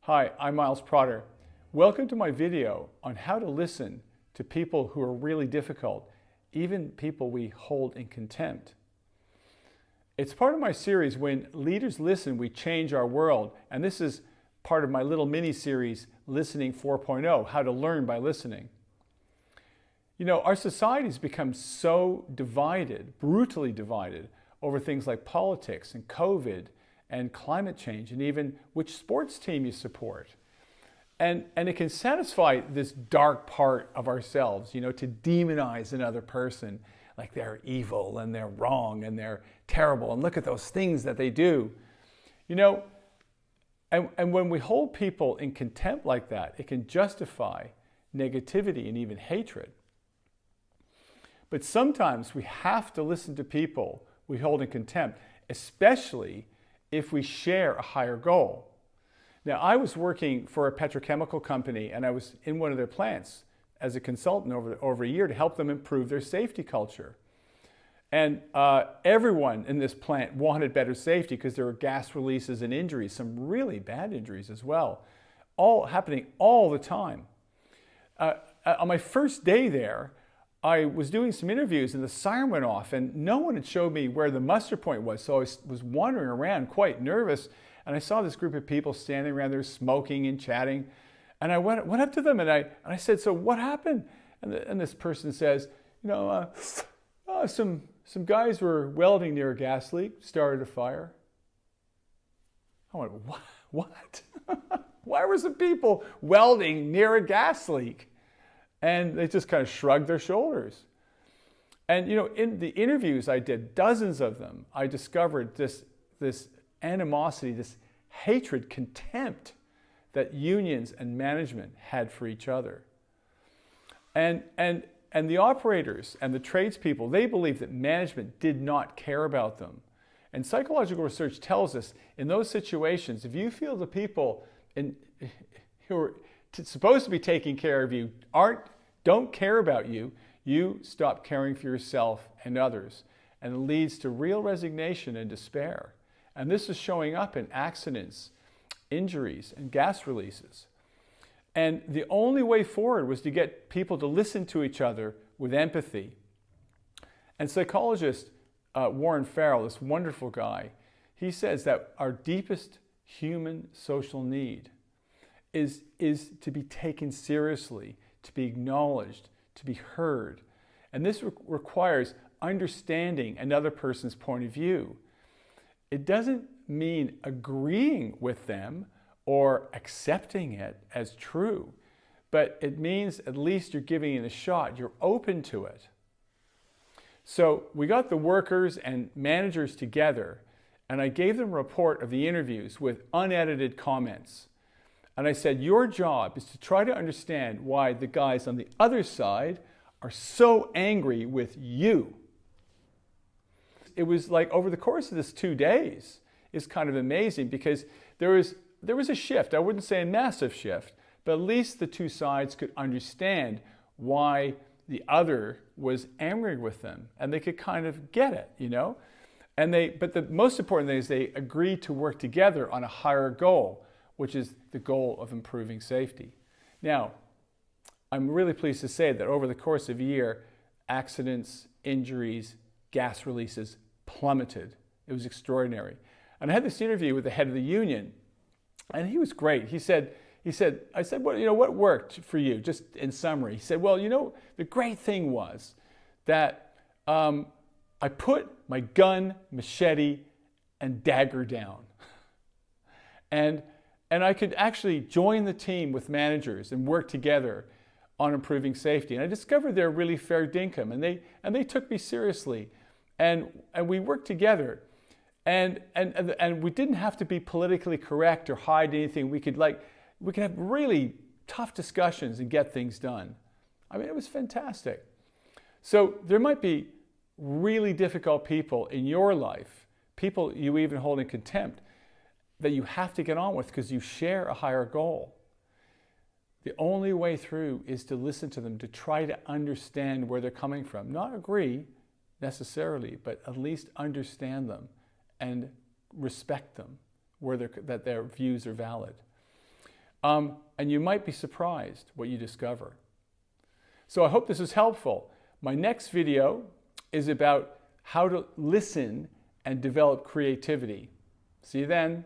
Hi, I'm Miles Trotter. Welcome to my video on how to listen to people who are really difficult, even people we hold in contempt. It's part of my series, When Leaders Listen, We Change Our World, and this is part of my little mini-series, Listening 4.0, How to Learn by Listening. You know, our society's become so divided, brutally divided, over things like politics and COVID and climate change, and even which sports team you support. And it can satisfy this dark part of ourselves, you know, to demonize another person, like they're evil and they're wrong and they're terrible, and look at those things that they do. You know, and when we hold people in contempt like that, it can justify negativity and even hatred. But sometimes we have to listen to people we hold in contempt, especially if we share a higher goal. Now, I was working for a petrochemical company, and I was in one of their plants as a consultant over a year to help them improve their safety culture. And everyone in this plant wanted better safety because there were gas releases and injuries, some really bad injuries as well, all happening all the time. On my first day there, I was doing some interviews and the siren went off and no one had showed me where the muster point was. So I was wandering around quite nervous, and I saw this group of people standing around there smoking and chatting. And I went up to them and I said, "So what happened?" And this person says, "You know, some guys were welding near a gas leak, started a fire." I went, "What? Why were some people welding near a gas leak?" And they just kind of shrugged their shoulders. And you know, in the interviews I did, dozens of them, I discovered this animosity, this hatred, contempt that unions and management had for each other. And the operators and the tradespeople, they believed that management did not care about them. And psychological research tells us in those situations, if you feel the people who are supposed to be taking care of you don't care about you, you stop caring for yourself and others. And it leads to real resignation and despair. And this is showing up in accidents, injuries, and gas releases. And the only way forward was to get people to listen to each other with empathy. And psychologist Warren Farrell, this wonderful guy, he says that our deepest human social need is to be taken seriously, to be acknowledged, to be heard. And this requires understanding another person's point of view. It doesn't mean agreeing with them or accepting it as true, but it means at least you're giving it a shot, you're open to it. So we got the workers and managers together, and I gave them a report of the interviews with unedited comments. And I said, your job is to try to understand why the guys on the other side are so angry with you. It was like over the course of this 2 days, it's kind of amazing because there was a shift. I wouldn't say a massive shift, but at least the two sides could understand why the other was angry with them, and they could kind of get it, you know. But the most important thing is they agreed to work together on a higher goal, which is the goal of improving safety. Now, I'm really pleased to say that over the course of a year, accidents, injuries, gas releases plummeted. It was extraordinary. And I had this interview with the head of the union, and he was great. I said, what worked for you, just in summary? He said, well, you know, the great thing was that I put my gun, machete, and dagger down. And I could actually join the team with managers and work together on improving safety. And I discovered they're really fair dinkum, and they took me seriously. And we worked together. And we didn't have to be politically correct or hide anything. We could have really tough discussions and get things done. I mean, it was fantastic. So there might be really difficult people in your life, people you even hold in contempt, that you have to get on with because you share a higher goal. The only way through is to listen to them, to try to understand where they're coming from. Not agree necessarily, but at least understand them and respect them, that their views are valid. And you might be surprised what you discover. So I hope this is helpful. My next video is about how to listen and develop creativity. See you then.